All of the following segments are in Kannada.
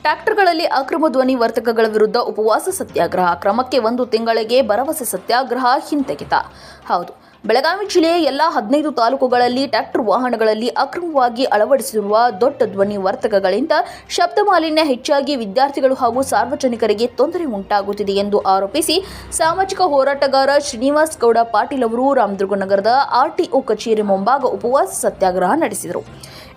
ಟ್ರ್ಯಾಕ್ಟರ್ಗಳಲ್ಲಿ ಅಕ್ರಮ ಧ್ವನಿ ವರ್ತಕಗಳ ವಿರುದ್ಧ ಉಪವಾಸ ಸತ್ಯಾಗ್ರಹ ಕ್ರಮಕ್ಕೆ 1 ತಿಂಗಳಿಗೆ ಭರವಸೆ ಸತ್ಯಾಗ್ರಹ ಹಿಂತೆಗೆತ. ಹೌದು, ಬೆಳಗಾವಿ ಜಿಲ್ಲೆಯ ಎಲ್ಲ 15 ತಾಲೂಕುಗಳಲ್ಲಿ ಟ್ರ್ಯಾಕ್ಟರ್ ವಾಹನಗಳಲ್ಲಿ ಅಕ್ರಮವಾಗಿ ಅಳವಡಿಸಿರುವ ದೊಡ್ಡ ಧ್ವನಿ ವರ್ಧಕಗಳಿಂದ ಶಬ್ದ ಮಾಲಿನ್ಯ ಹೆಚ್ಚಾಗಿ ವಿದ್ಯಾರ್ಥಿಗಳು ಹಾಗೂ ಸಾರ್ವಜನಿಕರಿಗೆ ತೊಂದರೆ ಉಂಟಾಗುತ್ತಿದೆ ಎಂದು ಆರೋಪಿಸಿ ಸಾಮಾಜಿಕ ಹೋರಾಟಗಾರ ಶ್ರೀನಿವಾಸ್ ಗೌಡ ಪಾಟೀಲ್ ಅವರು ರಾಮದುರ್ಗ ನಗರದ ಆರ್ಟಿಒ ಕಚೇರಿ ಮುಂಭಾಗ ಉಪವಾಸ ಸತ್ಯಾಗ್ರಹ ನಡೆಸಿದರು.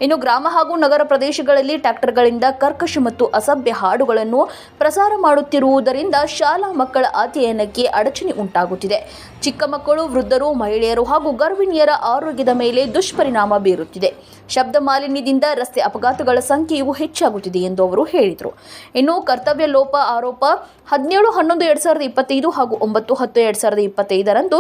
ಇನ್ನು ಗ್ರಾಮ ಹಾಗೂ ನಗರ ಪ್ರದೇಶಗಳಲ್ಲಿ ಟ್ರ್ಯಾಕ್ಟರ್ಗಳಿಂದ ಕರ್ಕಶ ಮತ್ತು ಅಸಭ್ಯ ಹಾಡುಗಳನ್ನು ಪ್ರಸಾರ ಮಾಡುತ್ತಿರುವುದರಿಂದ ಶಾಲಾ ಮಕ್ಕಳ ಅಧ್ಯಯನಕ್ಕೆ ಅಡಚಣೆ ಉಂಟಾಗುತ್ತಿದೆ. ಚಿಕ್ಕ ಮಕ್ಕಳು, ವೃದ್ಧರು, ಮಹಿಳೆಯರು ಹಾಗೂ ಗರ್ಭಿಣಿಯರ ಆರೋಗ್ಯದ ಮೇಲೆ ದುಷ್ಪರಿಣಾಮ ಬೀರುತ್ತಿದೆ. ಶಬ್ದ ಮಾಲಿನ್ಯದಿಂದ ರಸ್ತೆ ಅಪಘಾತಗಳ ಸಂಖ್ಯೆಯೂ ಹೆಚ್ಚಾಗುತ್ತಿದೆ ಎಂದು ಅವರು ಹೇಳಿದರು. ಇನ್ನು ಕರ್ತವ್ಯ ಲೋಪ ಆರೋಪ 17/11/2025 ಹಾಗೂ 9/10/2025ರಂದು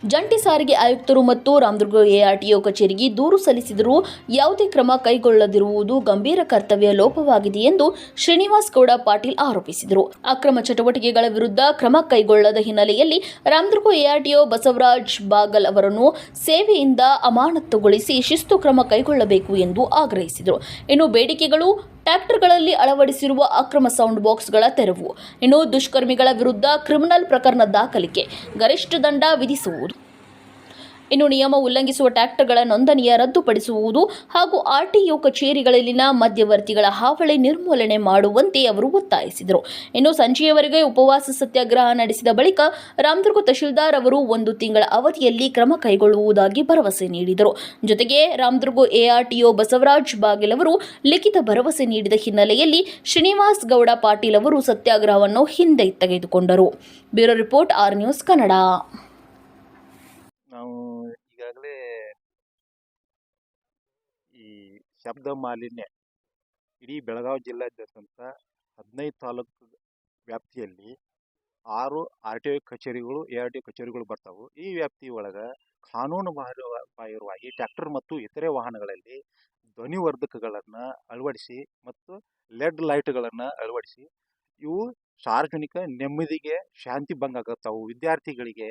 ಜಂಟಿ ಸಾರಿಗೆ ಆಯುಕ್ತರು ಮತ್ತು ರಾಮದುರ್ಗ ಎಆರ್ಟಿಒ ಕಚೇರಿಗೆ ದೂರು ಸಲ್ಲಿಸಿದರೂ ಯಾವುದೇ ಕ್ರಮ ಕೈಗೊಳ್ಳದಿರುವುದು ಗಂಭೀರ ಕರ್ತವ್ಯ ಲೋಪವಾಗಿದೆ ಎಂದು ಶ್ರೀನಿವಾಸ್ ಗೌಡ ಪಾಟೀಲ್ ಆರೋಪಿಸಿದರು. ಅಕ್ರಮ ಚಟುವಟಿಕೆಗಳ ವಿರುದ್ಧ ಕ್ರಮ ಕೈಗೊಳ್ಳದ ಹಿನ್ನೆಲೆಯಲ್ಲಿ ರಾಮದುರ್ಗ ಎಆರ್ಟಿಒ ಬಸವರಾಜ್ ಬಾಗಲ್ ಅವರನ್ನು ಸೇವೆಯಿಂದ ಅಮಾನತುಗೊಳಿಸಿ ಶಿಸ್ತು ಕ್ರಮ ಕೈಗೊಳ್ಳಬೇಕು ಎಂದು ಆಗ್ರಹಿಸಿದರು. ಇನ್ನು ಬೇಡಿಕೆಗಳು: ಟ್ರ್ಯಾಕ್ಟರ್ಗಳಲ್ಲಿ ಅಳವಡಿಸಿರುವ ಅಕ್ರಮ ಸೌಂಡ್ ಬಾಕ್ಸ್ಗಳ ತೆರವು, ಇನ್ನು ದುಷ್ಕರ್ಮಿಗಳ ವಿರುದ್ಧ ಕ್ರಿಮಿನಲ್ ಪ್ರಕರಣ ದಾಖಲಿಕೆ, ಗರಿಷ್ಠ ದಂಡ ವಿಧಿಸುವುದು, ಇನ್ನು ನಿಯಮ ಉಲ್ಲಂಘಿಸುವ ಟ್ರ್ಯಾಕ್ಟರ್ಗಳ ನೋಂದಣಿಯ ರದ್ದುಪಡಿಸುವುದು ಹಾಗೂ ಆರ್ಟಿಒ ಕಚೇರಿಗಳಲ್ಲಿನ ಮಧ್ಯವರ್ತಿಗಳ ಹಾವಳಿ ನಿರ್ಮೂಲನೆ ಮಾಡುವಂತೆ ಅವರು ಒತ್ತಾಯಿಸಿದರು. ಇನ್ನು ಸಂಜೆಯವರೆಗೆ ಉಪವಾಸ ಸತ್ಯಾಗ್ರಹ ನಡೆಸಿದ ಬಳಿಕ ರಾಮದುರ್ಗ ತಹಶೀಲ್ದಾರ್ ಅವರು 1 ತಿಂಗಳ ಅವಧಿಯಲ್ಲಿ ಕ್ರಮ ಕೈಗೊಳ್ಳುವುದಾಗಿ ಭರವಸೆ ನೀಡಿದರು. ಜೊತೆಗೆ ರಾಮದುರ್ಗ ಎಆರ್ಟಿಒ ಬಸವರಾಜ್ ಬಾಗೇಲ್ ಅವರು ಲಿಖಿತ ಭರವಸೆ ನೀಡಿದ ಹಿನ್ನೆಲೆಯಲ್ಲಿ ಶ್ರೀನಿವಾಸ್ ಗೌಡ ಪಾಟೀಲ್ ಅವರು ಸತ್ಯಾಗ್ರಹವನ್ನು ಹಿಂದೆ ತೆಗೆದುಕೊಂಡರು. Bureau report, R news Kannada. ನಾವು ಈಗಾಗಲೇ ಈ ಶಬ್ದ ಮಾಲಿನ್ಯ ಇಡೀ ಬೆಳಗಾವಿ ಜಿಲ್ಲಾದ್ಯಂತ 15 ತಾಲೂಕು ವ್ಯಾಪ್ತಿಯಲ್ಲಿ 6 ಆರ್ಟಿಒ ಕಚೇರಿಗಳು, ಎಆರ್ಟಿಒ ಕಚೇರಿಗಳು ಬರ್ತಾವೆ. ಈ ವ್ಯಾಪ್ತಿ ಒಳಗೆ ಕಾನೂನು ಬಾಹಿರವಾಗಿ ಟ್ರ್ಯಾಕ್ಟರ್ ಮತ್ತು ಇತರೆ ವಾಹನಗಳಲ್ಲಿ ಧ್ವನಿವರ್ಧಕಗಳನ್ನು ಅಳವಡಿಸಿ ಮತ್ತು ಲೆಡ್ ಲೈಟ್ಗಳನ್ನು ಅಳವಡಿಸಿ ಇವು ಸಾರ್ವಜನಿಕ ನೆಮ್ಮದಿಗೆ ಶಾಂತಿ ಭಂಗ ಆಗತ್ತಾವು. ವಿದ್ಯಾರ್ಥಿಗಳಿಗೆ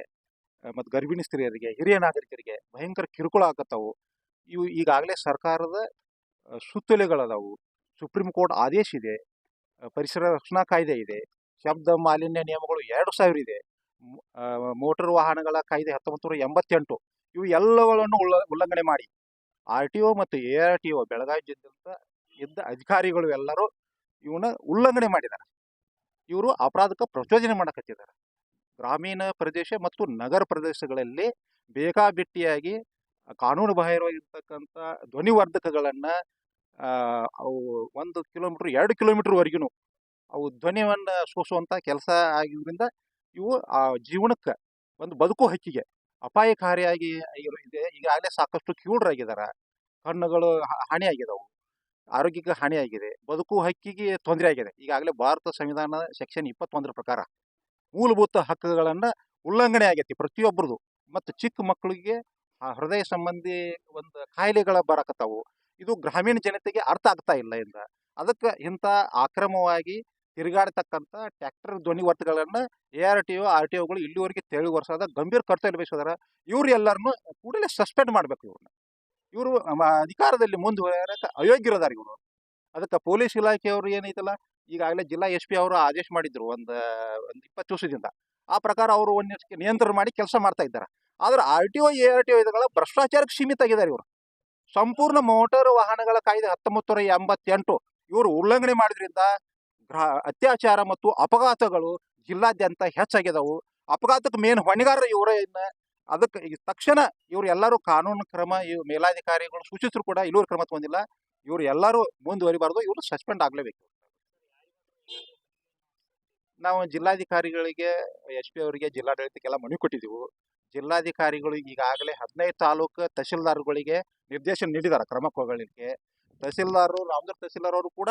ಮತ್ತು ಗರ್ಭಿಣಿ ಸ್ತ್ರೀಯರಿಗೆ, ಹಿರಿಯ ನಾಗರಿಕರಿಗೆ ಭಯಂಕರ ಕಿರುಕುಳ ಆಗತ್ತಾವು. ಇವು ಈಗಾಗಲೇ ಸರ್ಕಾರದ ಸುತ್ತೋಲೆಗಳದಾವು, ಸುಪ್ರೀಂ ಕೋರ್ಟ್ ಆದೇಶ ಇದೆ, ಪರಿಸರ ರಕ್ಷಣಾ ಕಾಯ್ದೆ ಇದೆ, ಶಬ್ದ ಮಾಲಿನ್ಯ ನಿಯಮಗಳು 2000 ಇದೆ, ಮೋಟಾರ್ ವಾಹನಗಳ ಕಾಯ್ದೆ 1988 ಇವು ಎಲ್ಲಗಳನ್ನು ಉಲ್ಲಂಘನೆ ಮಾಡಿ ಆರ್ಟಿಒ ಮತ್ತು ಎಆರ್ಟಿಒ ಬೆಳಗಾವಿ ಜಿಲ್ಲೆಯಿಂದ ಇದ್ದ ಅಧಿಕಾರಿಗಳು ಎಲ್ಲರೂ ಇವನ್ನ ಉಲ್ಲಂಘನೆ ಮಾಡಿದ್ದಾರೆ. ಇವರು ಅಪರಾಧಕ್ಕೆ ಪ್ರಚೋದನೆ ಮಾಡಕತ್ತಿದ್ದಾರೆ. ಗ್ರಾಮೀಣ ಪ್ರದೇಶ ಮತ್ತು ನಗರ ಪ್ರದೇಶಗಳಲ್ಲಿ ಬೇಕಾಬಿಟ್ಟಿಯಾಗಿ ಕಾನೂನು ಬಾಹಿರವಾಗಿರ್ತಕ್ಕಂಥ ಧ್ವನಿವರ್ಧಕಗಳನ್ನು ಅವು 1 ಕಿಲೋಮೀಟ್ರ್ 2 ಕಿಲೋಮೀಟ್ರ್ವರೆಗೂ ಅವು ಧ್ವನಿಯನ್ನು ಸೋಸುವಂಥ ಕೆಲಸ ಆಗಿದ್ದರಿಂದ ಇವು ಆ ಜೀವನಕ್ಕೆ, ಒಂದು ಬದುಕು ಹಕ್ಕಿಗೆ ಅಪಾಯಕಾರಿಯಾಗಿ ಇದೆ. ಈಗಾಗಲೇ ಸಾಕಷ್ಟು ಕಿವುಡರಾಗಿದ್ದಾರೆ, ಕಣ್ಣುಗಳು ಹಾನಿಯಾಗಿದ್ದಾವೆ, ಆರೋಗ್ಯಕ್ಕೆ ಹಾನಿಯಾಗಿದೆ, ಬದುಕು ಹಕ್ಕಿಗೆ ತೊಂದರೆ ಆಗಿದೆ. ಈಗಾಗಲೇ ಭಾರತ ಸಂವಿಧಾನ ಸೆಕ್ಷನ್ 21 ಪ್ರಕಾರ ಮೂಲಭೂತ ಹಕ್ಕುಗಳನ್ನು ಉಲ್ಲಂಘನೆ ಆಗೈತಿ ಪ್ರತಿಯೊಬ್ಬರದು. ಮತ್ತು ಚಿಕ್ಕ ಮಕ್ಕಳಿಗೆ ಹೃದಯ ಸಂಬಂಧಿ ಒಂದು ಕಾಯಿಲೆಗಳ ಬರಕತ್ತಾವು. ಇದು ಗ್ರಾಮೀಣ ಜನತೆಗೆ ಅರ್ಥ ಆಗ್ತಾ ಇಲ್ಲ. ಅದಕ್ಕೆ ಇಂಥ ಅಕ್ರಮವಾಗಿ ತಿರುಗಾಡತಕ್ಕಂಥ ಟ್ರ್ಯಾಕ್ಟರ್ ಧ್ವನಿವರ್ಧಕಗಳನ್ನು ಎಆರ್ಟಿಒ ಆರ್ಟಿಒಗಳು ಇಲ್ಲಿವರೆಗೆ ತೆರಳು ವರ್ಷದ ಗಂಭೀರ ಕರ್ತವ್ಯ ವಹಿಸಿದಾರೆ. ಇವ್ರು ಎಲ್ಲರನ್ನು ಕೂಡಲೇ ಸಸ್ಪೆಂಡ್ ಮಾಡಬೇಕು. ಇವರು ಅಧಿಕಾರದಲ್ಲಿ ಮುಂದುವರೆಯಕ್ಕೆ ಅಯೋಗ್ಯರದಾರ ಇವರು. ಅದಕ್ಕೆ ಪೊಲೀಸ್ ಇಲಾಖೆಯವರು ಏನೈತಲ್ಲ, ಈಗಾಗಲೇ ಜಿಲ್ಲಾ SP ಅವರು ಆದೇಶ ಮಾಡಿದ್ರು ಒಂದು 20 ದಿವಸದಿಂದ. ಆ ಪ್ರಕಾರ ಅವರು ಒಂದಿಷ್ಟು ನಿಯಂತ್ರಣ ಮಾಡಿ ಕೆಲಸ ಮಾಡ್ತಾ ಇದ್ದಾರೆ. ಆದರೆ ಆರ್ಟಿಒ ಎಆರ್ಟಿಒ ಇದಗಳ ಭ್ರಷ್ಟಾಚಾರಕ್ಕೆ ಸೀಮಿತ ಆಗಿದ್ದಾರೆ ಇವರು. ಸಂಪೂರ್ಣ ಮೋಟಾರ್ ವಾಹನಗಳ ಕಾಯ್ದೆ 1988 ಇವರು ಉಲ್ಲಂಘನೆ ಮಾಡಿದ್ರಿಂದ ಅತ್ಯಾಚಾರ ಮತ್ತು ಅಪಘಾತಗಳು ಜಿಲ್ಲಾದ್ಯಂತ ಹೆಚ್ಚಾಗಿದ್ದಾವು. ಅಪಘಾತಕ್ಕೆ ಮೇನ್ ಹೊಣೆಗಾರರು ಇವರೇ. ಅದಕ್ಕೆ ಈಗ ತಕ್ಷಣ ಇವರು ಎಲ್ಲರೂ ಕಾನೂನು ಕ್ರಮ, ಇವು ಮೇಲಾಧಿಕಾರಿಗಳು ಸೂಚಿಸಿದ್ರು ಕೂಡ ಇಲ್ಲಿವರೆಗೆ ಕ್ರಮ ತಗೊಂಡಿಲ್ಲ. ಇವರು ಎಲ್ಲರೂ ಮುಂದುವರಿಬಾರ್ದು, ಇವರು ಸಸ್ಪೆಂಡ್ ಆಗಲೇಬೇಕು. ನಾವು ಜಿಲ್ಲಾಧಿಕಾರಿಗಳಿಗೆ, SP ಅವರಿಗೆ, ಜಿಲ್ಲಾಡಳಿತಕ್ಕೆಲ್ಲ ಮನವಿ ಕೊಟ್ಟಿದ್ದೀವಿ. ಜಿಲ್ಲಾಧಿಕಾರಿಗಳಿಗೆ ಈಗಾಗಲೇ 15 ತಾಲೂಕು ತಹಶೀಲ್ದಾರ್ಗಳಿಗೆ ನಿರ್ದೇಶನ ನೀಡಿದ್ದಾರೆ ಕ್ರಮ ಕೈಗೊಳ್ಳಲಿಕ್ಕೆ. ತಹಶೀಲ್ದಾರರು, ರಾಮದುರ್ಗ ತಹಶೀಲ್ದಾರ್ ಅವರು ಕೂಡ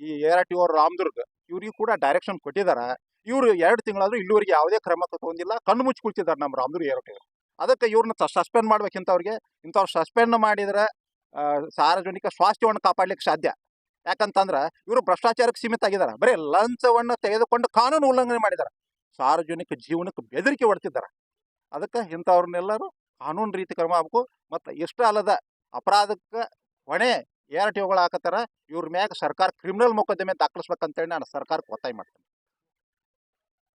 ಈ ಎಆರ್ಟಿಒ ರಾಮದುರ್ಗ ಇವ್ರಿಗೂ ಕೂಡ ಡೈರೆಕ್ಷನ್ ಕೊಟ್ಟಿದ್ದಾರೆ. ಇವರು 2 ತಿಂಗಳಾದರೂ ಇಲ್ಲಿವರೆಗೆ ಯಾವುದೇ ಕ್ರಮ ತಗೊಂಡಿಲ್ಲ, ಕಣ್ಣು ಮುಚ್ಚಿ ಕುಳಿತಿದ್ದಾರೆ ನಮ್ಮ ರಾಮದುರ್ಗ ಎಆರ್ಟಿಒ. ಅದಕ್ಕೆ ಇವ್ರನ್ನ ಸಸ್ಪೆಂಡ್ ಮಾಡ್ಬೇಕಿಂತವ್ರಿಗೆ. ಇಂಥವ್ರು ಸಸ್ಪೆಂಡ್ ಮಾಡಿದ್ರೆ ಸಾರ್ವಜನಿಕ ಸ್ವಾಸ್ಥ್ಯವನ್ನು ಕಾಪಾಡಲಿಕ್ಕೆ ಸಾಧ್ಯ. ಯಾಕಂತಂದ್ರೆ ಇವರು ಭ್ರಷ್ಟಾಚಾರಕ್ಕೆ ಸೀಮಿತ ಆಗಿದ್ದಾರೆ. ಬರೀ ಲಂಚವನ್ನು ತೆಗೆದುಕೊಂಡು ಕಾನೂನು ಉಲ್ಲಂಘನೆ ಮಾಡಿದ್ದಾರೆ. ಸಾರ್ವಜನಿಕ ಜೀವನಕ್ಕೆ ಬೆದರಿಕೆ ಹೊಡ್ತಿದ್ದಾರೆ. ಅದಕ್ಕೆ ಇಂಥವ್ರನ್ನೆಲ್ಲರೂ ಕಾನೂನು ರೀತಿ ಕ್ರಮ ಆಗಬೇಕು. ಮತ್ತು ಇಷ್ಟ ಅಲ್ಲದ ಅಪರಾಧಕ್ಕೆ ಹೊಣೆ ARTOಗಳು ಹಾಕತ್ತಾರ. ಇವ್ರ ಮ್ಯಾಗ ಸರ್ಕಾರ ಕ್ರಿಮಿನಲ್ ಮೊಕದ್ದಮೆ ದಾಖಲಿಸ್ಬೇಕಂತೇಳಿ ನಾನು ಸರ್ಕಾರಕ್ಕೆ ಒತ್ತಾಯ ಮಾಡ್ತೀನಿ.